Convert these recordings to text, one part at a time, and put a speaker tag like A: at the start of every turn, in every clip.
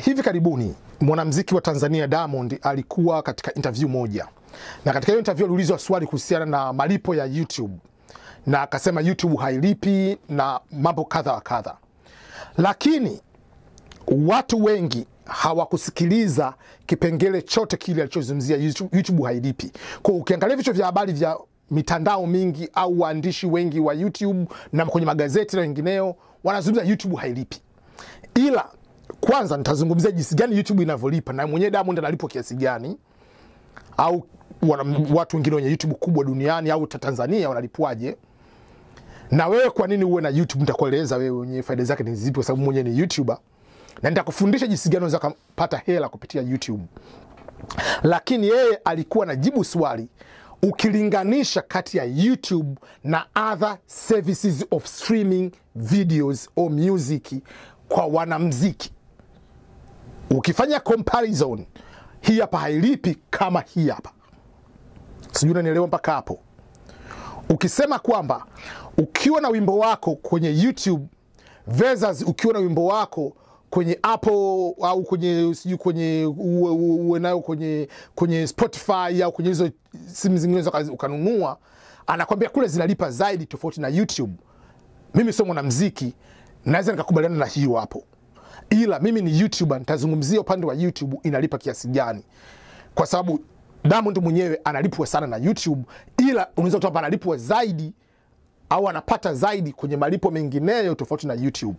A: Hivi karibuni mwanamuziki wa Tanzania Diamond alikuwa katika interview moja. Na katika hiyo interview aliulizwa swali kuhusiana na malipo ya YouTube. Na akasema YouTube hailipi na mambo kadha wa kadha. Lakini watu wengi hawakusikiliza kipengele chote kile alichozungumzia YouTube hailipi. Kwa ukiangalia vichwa vya habari vya mitandao mingi au waandishi wengi wa YouTube na kwenye magazeti na wengineo wanazungumza YouTube hailipi. Ila kwanza nitazungumzia jinsi gani YouTube inavyolipa na mwenyewe Diamond analipwa kiasi gani, au watu wengine wenye YouTube kubwa duniani au Tanzania wanalipwaje, na wewe kwa nini uwe na YouTube. Nitakueleza wewe mwenyewe faida zake ni zipi, kwa sababu mwenyewe ni YouTuber, na nitakufundisha jinsi gani unaweza kupata hela kupitia YouTube. Lakini yeye alikuwa anajibu swali ukilinganisha kati ya YouTube na other services of streaming videos or music kwa wanamuziki. Ukifanya comparison, hii hapa hailipi kama hii hapa. Sijui unanielewa mpaka hapo. Ukisema kwamba ukiwa na wimbo wako kwenye YouTube versus ukiwa na wimbo wako kwenye Apple au kwenye sijui kwenye Spotify au kwenye hizo simu zingine ukanunua, anakwambia kule zinalipa zaidi tofauti na YouTube. Mimi sio mwanamuziki, naweza nikakubaliana na hiyo hapo. Ila mimi ni YouTuber, nitazungumzia upande wa YouTube inalipa kiasi gani. Kwa sababu Diamond mwenyewe analipwa sana na YouTube, ila unaweza kutoa analipwa zaidi au anapata zaidi kwenye malipo mengineyo tofauti na YouTube.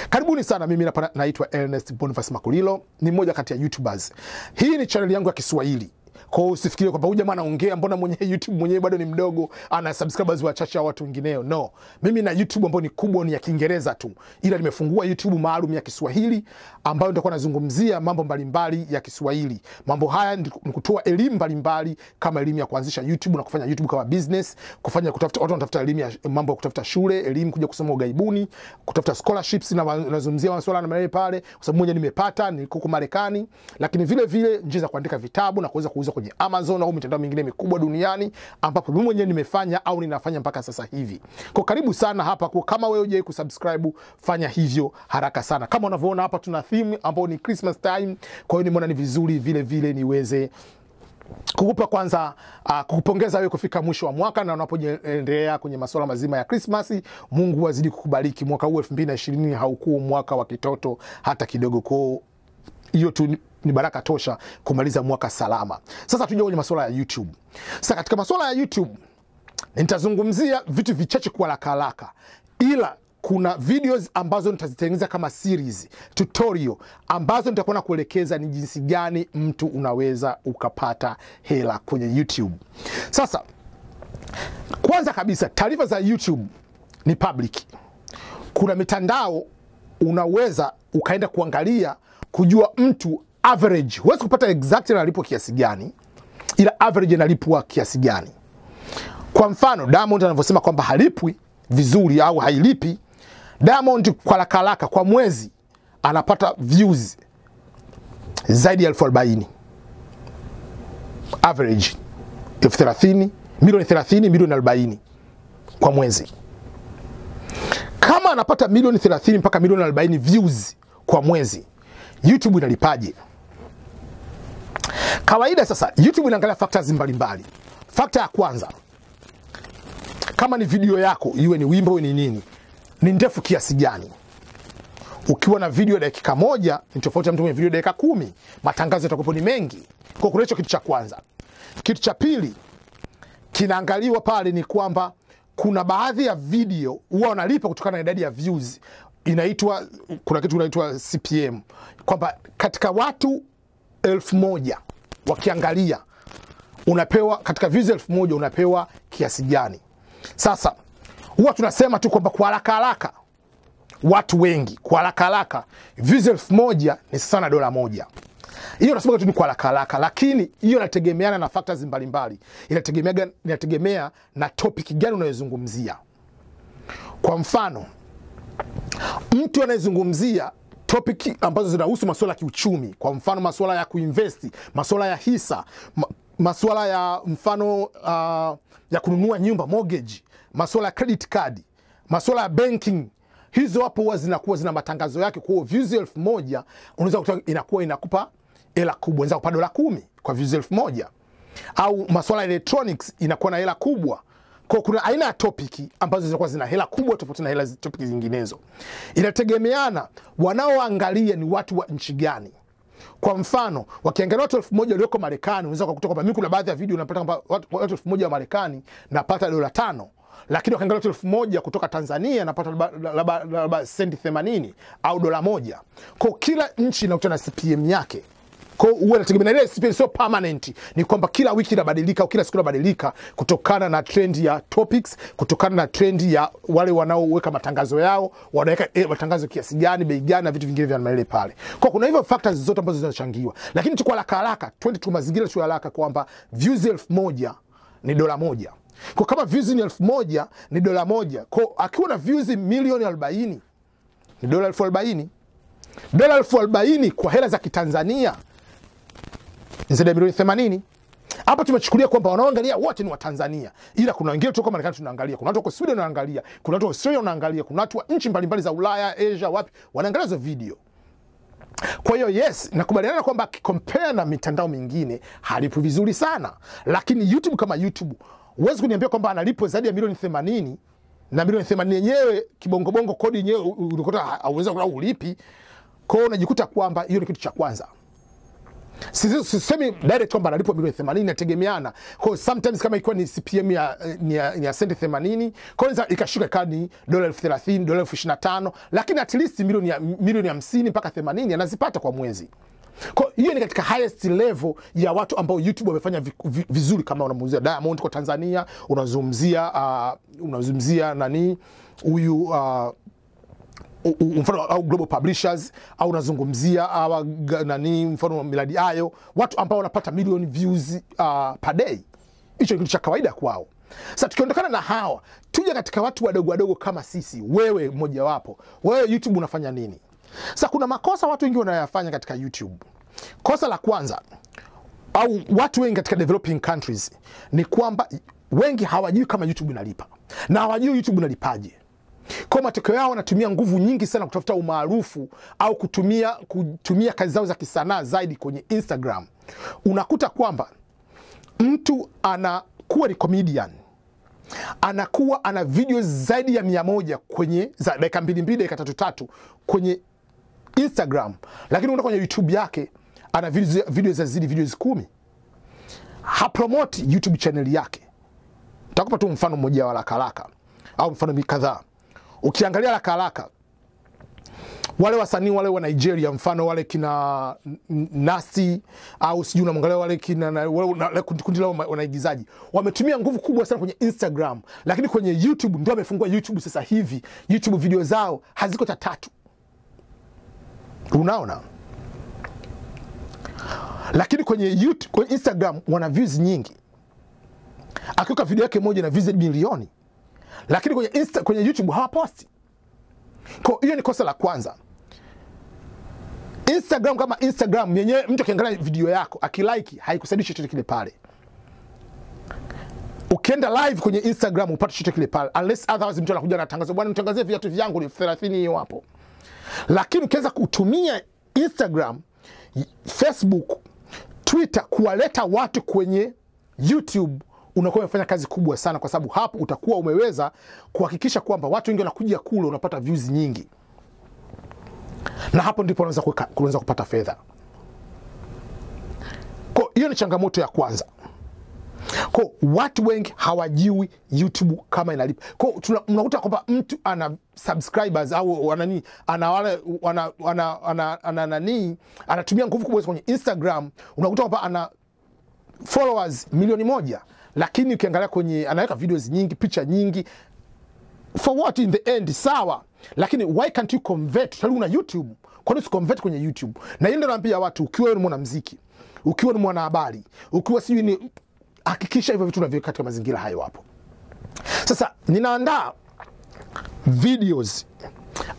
A: Karibuni sana, mimi naitwa Ernest Boniface Makulilo, ni mmoja kati ya YouTubers. Hii ni channel yangu ya Kiswahili. Kwa hiyo usifikirie kwamba huyu jamaa anaongea mbona mwenyewe YouTube mwenyewe bado ni mdogo, ana subscribers wachache wa watu wengineo. No, mimi na YouTube ambayo ni kubwa ni ya Kiingereza tu. Ila nimefungua YouTube maalum ya Kiswahili ambayo nitakuwa nazungumzia mambo mbalimbali ya Kiswahili. Mambo haya ni kutoa elimu mbalimbali, kama elimu ya kuanzisha YouTube na kufanya YouTube kama business, kufanya kutafuta watu wanatafuta elimu ya mambo ya kutafuta shule, elimu kuja kusoma ugaibuni, kutafuta scholarships, na nazungumzia masuala na mimi pale kwa sababu mwenyewe nimepata, niko huko Marekani. Lakini vile vile njia za kuandika vitabu na kuweza kuuza kwenye Amazon au mitandao mingine mikubwa duniani, ambapo mimi mwenyewe nimefanya au ninafanya mpaka sasa hivi. Kwa karibu sana hapa. Kwa kama wewe hujai kusubscribe, fanya hivyo haraka sana. Kama unavyoona hapa tuna theme ambayo ni Christmas time. Kwa hiyo nimeona ni vizuri vile vile niweze kukupa kwanza kukupongeza wewe kufika mwisho wa mwaka na unapoendelea kwenye masuala mazima ya Christmas. Mungu azidi kukubariki. Mwaka huu 2020 haukuwa mwaka wa kitoto hata kidogo. Kwa hiyo tu ni baraka tosha kumaliza mwaka salama. Sasa tuje kwenye masuala ya YouTube. Sasa katika masuala ya YouTube nitazungumzia vitu vichache kwa haraka, ila kuna videos ambazo nitazitengeneza kama series, tutorial ambazo nitakuwa na kuelekeza ni jinsi gani mtu unaweza ukapata hela kwenye YouTube. Sasa kwanza kabisa, taarifa za YouTube ni public. Kuna mitandao unaweza ukaenda kuangalia kujua mtu average, huwezi kupata exactly analipwa kiasi gani, ila average analipwa kiasi gani. Kwa mfano Diamond anavyosema kwamba halipwi vizuri au hailipi. Diamond kwa haraka kwa mwezi anapata views zaidi ya 40,000. Average 30 milioni 30 milioni 40 kwa mwezi. Kama anapata milioni 30 mpaka milioni 40 views kwa mwezi, YouTube inalipaje? Kawaida sasa YouTube inaangalia factors mbalimbali. Factor ya kwanza, kama ni video yako, iwe ni wimbo iwe ni nini, ni ndefu kiasi gani. Ukiwa na video ya dakika moja ni tofauti na mtu mwenye video dakika 10, matangazo yatakuwa ni mengi. Kwa kuna hicho kitu cha kwanza. Kitu cha pili kinaangaliwa pale ni kwamba kuna baadhi ya video huwa wanalipa kutokana na idadi ya views. Kuna kitu inaitwa CPM, kwamba katika watu 1000 wakiangalia unapewa katika views 1000 unapewa kiasi gani. Sasa huwa tunasema tu kwamba kwa haraka watu wengi kwa haraka views 1000 ni sana $1. Hiyo nasema tu ni kwa haraka, lakini hiyo inategemeana na factors mbalimbali. Inategemea na topic gani unayozungumzia. Kwa mfano, mtu anayezungumzia topic ambazo zinahusu masuala ya kiuchumi, kwa mfano masuala ya kuinvest, masuala ya hisa, masuala ya mfano ya kununua nyumba, mortgage, masuala ya credit card, masuala ya banking, hizo hapo huwa zinakuwa zina matangazo yake. Kwa views 1000 unaweza kutoa inakuwa inakupa hela kubwa, unaweza kupata $10 kwa views 1000. Au masuala ya electronics inakuwa na hela kubwa. Kwa kuna aina ya topic ambazo zinakuwa zina hela kubwa tofauti na hela topic zinginezo. Inategemeana wanaoangalia ni watu wa nchi gani. Kwa mfano, wakiangalia watu 1000 walioko Marekani, unaweza kukuta kwamba mimi kuna baadhi ya video napata kwamba watu 1000 wa Marekani napata $5. Lakini wakiangalia watu 1000 kutoka Tanzania napata labda senti 80 au $1. Kwa kila nchi inakutana na CPM yake. Kwa hiyo inategemea ile CPM sio permanent, ni kwamba kila wiki inabadilika au kila siku inabadilika kutokana na trend ya topics, kutokana na trend ya wale wanaoweka matangazo yao, wanaweka matangazo kiasi gani, bei gani na vitu vingine vya maile pale. Kwa kuna hivyo factors zote ambazo zinachangiwa. Lakini tu kwa haraka twende tu mazingira tu haraka kwamba views 1000 ni $1. Kwa kama views ni 1000 ni $1. Kwa akiwa na views milioni 40 ni $40,000. $40,000 kwa hela za Kitanzania zaidi ya milioni 80. Hapa tumechukulia kwamba wanaoangalia wote ni wa Tanzania. Ila kuna wengine kutoka Marekani tunaangalia, kuna watu wa Sweden wanaangalia, kuna watu wa Australia wanaangalia, kuna watu wa nchi mbalimbali za Ulaya, Asia, wapi wanaangalia hizo video. Kwa hiyo yes, nakubaliana kwamba compare na mitandao mingine halipo vizuri sana. Lakini YouTube kama YouTube, huwezi kuniambia kwamba analipo zaidi ya milioni 80 na milioni 80 yenyewe kibongo kodi yenyewe unakuta hauwezi kula ulipi. Kwa hiyo unajikuta kwamba hiyo ni kitu cha kwanza. Sisemi direct kwamba analipo milioni 80, inategemeana. Kwa sometimes kama ikiwa ni CPM ya senti 80, kwanza ikashuka kadi $30,000, $25,000, lakini at least milioni 50 mpaka 80 anazipata kwa mwezi. Kwa hiyo ni katika highest level ya watu ambao YouTube wamefanya vizuri, kama unamzungumzia Diamond kwa Tanzania, unazungumzia nani huyu mfano au global publishers, au unazungumzia nani mfano Millard Ayo, watu ambao wanapata million views per day. Hicho ni kitu cha kawaida kwao. Sasa tukiondokana na hawa, tuje katika watu wadogo kama sisi. Wewe mmoja wapo, wewe YouTube unafanya nini? Sasa kuna makosa watu wengi wanayafanya katika YouTube. Kosa la kwanza, au watu wengi katika developing countries, ni kwamba wengi hawajui kama YouTube inalipa, na hawajui YouTube inalipaje. Kwa matokeo yao wanatumia nguvu nyingi sana kutafuta umaarufu au kutumia kazi zao za kisanaa zaidi kwenye Instagram. Unakuta kwamba mtu anakuwa ni comedian, anakuwa ana videos zaidi ya 100 kwenye za dakika 2, dakika 3 kwenye Instagram, lakini unaenda kwenye YouTube yake ana videos za zidi videos 10. Hapromote YouTube channel yake. Nitakupa tu mfano mmoja wa haraka au mfano kadhaa. Ukiangalia haraka wale wasanii wale wa Nigeria, mfano wale kina Nasty au sijui unamwangalia wale kina wale kundi lao wanaigizaji, wametumia nguvu kubwa sana kwenye Instagram, lakini kwenye YouTube ndio wamefungua YouTube sasa hivi. YouTube video zao haziko hata 3. Unaona? Lakini kwenye YouTube, kwenye Instagram wana views nyingi. Akiweka video yake moja na views milioni. Lakini kwenye YouTube hawaposti. Kwa hiyo ni kosa la kwanza. Instagram kama Instagram yenyewe, mtu akiangalia video yako akilike haikusaidii chochote kile pale. Ukienda live kwenye Instagram upate chochote kile pale, unless otherwise mtu anakuja anatangaza, bwana nitangazie viatu vyangu ni 30 hiyo hapo. Lakini ukianza kutumia Instagram, Facebook, Twitter kuwaleta watu kwenye YouTube, unakuwa umefanya kazi kubwa sana, kwa sababu hapo utakuwa umeweza kuhakikisha kwamba watu wengi wanakuja kule, unapata views nyingi. Na hapo ndipo unaweza kupata fedha. Kwa hiyo ni changamoto ya kwanza. Kwa watu wengi hawajui YouTube kama inalipa. Kwa unakuta kwamba mtu ana subscribers au wanani anatumia nguvu kubwa kwenye Instagram, unakuta kwamba ana followers milioni 1, lakini ukiangalia kwenye anaweka videos nyingi, picha nyingi. For what in the end? Sawa, lakini why can't you convert? Tali una YouTube, kwa nini usiconvert kwenye YouTube? Na hiyo ndio naambia watu, ukiwa ni mwanamuziki, ukiwa ni mwanahabari, ukiwa sijui ni, hakikisha hivyo vitu unaviweka katika mazingira hayo hapo. Sasa ninaandaa videos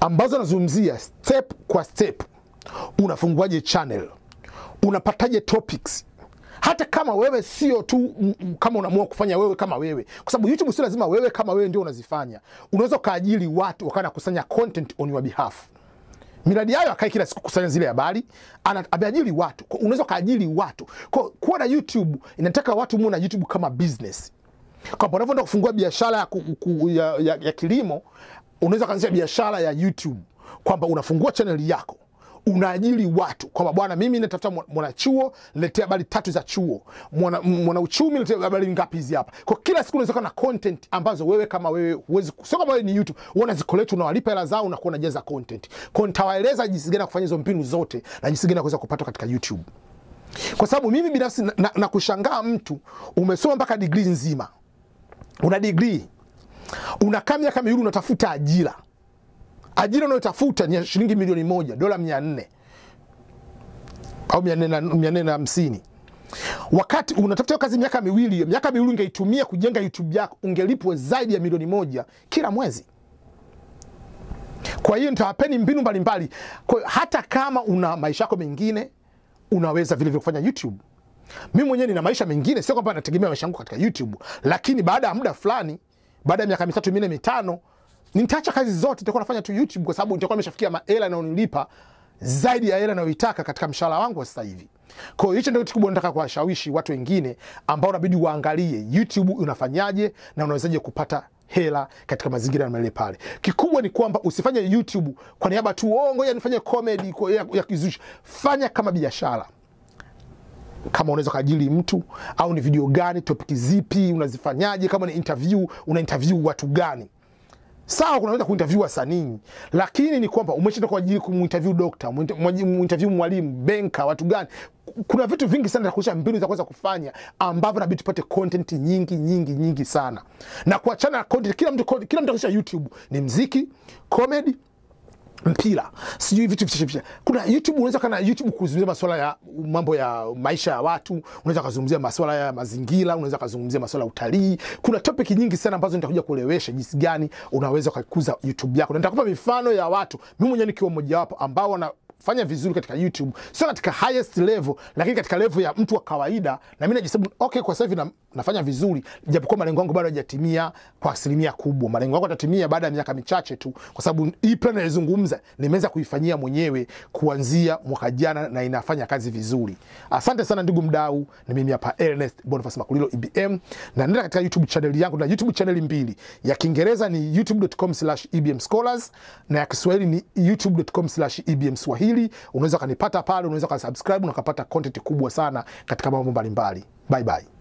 A: ambazo nazungumzia step kwa step. Unafunguaje channel? Unapataje topics? Hata kama wewe sio tu kama unaamua kufanya wewe kama wewe, kwa sababu YouTube sio lazima wewe kama wewe ndio unazifanya. Unaweza kaajiri watu wakana kusanya content on your behalf. Miradi yao akai kila siku kusanya zile habari, anaajiri watu. Unaweza kaajiri watu. Kuwa na YouTube inataka watu muone na YouTube kama business. Kwa sababu unapoenda kufungua biashara ya kilimo, unaweza kuanzisha biashara ya YouTube, kwamba unafungua channel yako, unaajiri watu kwamba bwana, mimi natafuta mwanachuo, niletea habari 3 za chuo, mwana uchumi, niletea habari ngapi hizi hapa. Kwa kila siku unaweza na content ambazo wewe kama wewe huwezi, sio kama wewe ni YouTube unazikoleta, unawalipa hela zao, unakuwa unajaza content. Kwa nitawaeleza jinsi gani kufanya hizo mbinu zote na jinsi gani kuweza kupata katika YouTube. Kwa sababu mimi binafsi na kushangaa, mtu umesoma mpaka degree nzima, una degree, unakaa miaka miwili unatafuta ajira. Ajira unayotafuta ni shilingi milioni 1, dola 400 au 450. Wakati unatafuta kazi miaka miwili ungeitumia kujenga YouTube yako, ungelipwa zaidi ya milioni 1 kila mwezi. Kwa hiyo nitawapeni mbinu mbalimbali. Kwa hata kama una maisha yako mengine, unaweza vile vile kufanya YouTube. Mimi mwenyewe nina maisha mengine, sio kwamba nategemea maisha yangu katika YouTube, lakini baada ya muda fulani, baada ya miaka 3, 4, 5, nitaacha kazi zote, nitakuwa nafanya tu YouTube, kwa sababu nitakuwa nimeshafikia hela inayonilipa zaidi ya hela ninayoitaka katika mshahara wangu wa sasa hivi. Kwa hiyo hicho ndio kitu kubwa nataka kuwashawishi watu wengine ambao inabidi waangalie YouTube unafanyaje na unawezaje kupata hela katika mazingira ya mele pale. Kikubwa ni kwamba usifanye YouTube kwa niaba tu, ngoja nifanye comedy ya kizushi. Fanya kama biashara. Kama unaweza kaajiri mtu, au ni video gani, topic zipi unazifanyaje, kama ni interview, una interview watu gani. Sawa, unaweza kuinterview wasanii, lakini ni kwamba umeshinda kwa ajili kuminterview doctor, muinterview mwalimu, banker, watu gani. Kuna vitu vingi sana za kuonyesha mbinu za kuweza kufanya ambavyo inabidi tupate content nyingi sana. Na kuachana na content, kila mtu anaonyesha YouTube ni muziki, comedy, mpira, sijui vitu vichache. Kuna YouTube, unaweza kana YouTube kuzungumzia masuala ya mambo ya maisha ya watu, unaweza kuzungumzia masuala ya mazingira, unaweza kuzungumzia masuala ya utalii. Kuna topic nyingi sana ambazo nitakuja kuelewesha jinsi gani unaweza kukuza YouTube yako. Na nitakupa mifano ya watu, mimi mwenyewe nikiwa mmoja wapo, ambao wanafanya vizuri katika YouTube, sio katika highest level, lakini katika level ya mtu wa kawaida. Na mimi najisema okay, kwa sasa hivi nafanya vizuri, japokuwa malengo yangu bado hayajatimia kwa asilimia kubwa. Malengo yangu yatatimia baada ya miaka michache tu, kwa sababu hii plan nilizungumza nimeweza kuifanyia mwenyewe kuanzia mwaka jana na inafanya kazi vizuri. Asante sana ndugu mdau, ni mimi hapa Ernest Boniface Makulilo EBM, na nenda katika YouTube channel yangu, na YouTube channel mbili. Ya Kiingereza ni youtube.com/ebmscholars na ya Kiswahili ni youtube.com/ebmswahili. Unaweza kanipata pale, unaweza kusubscribe na kupata content kubwa sana katika mambo mbalimbali. Bye bye.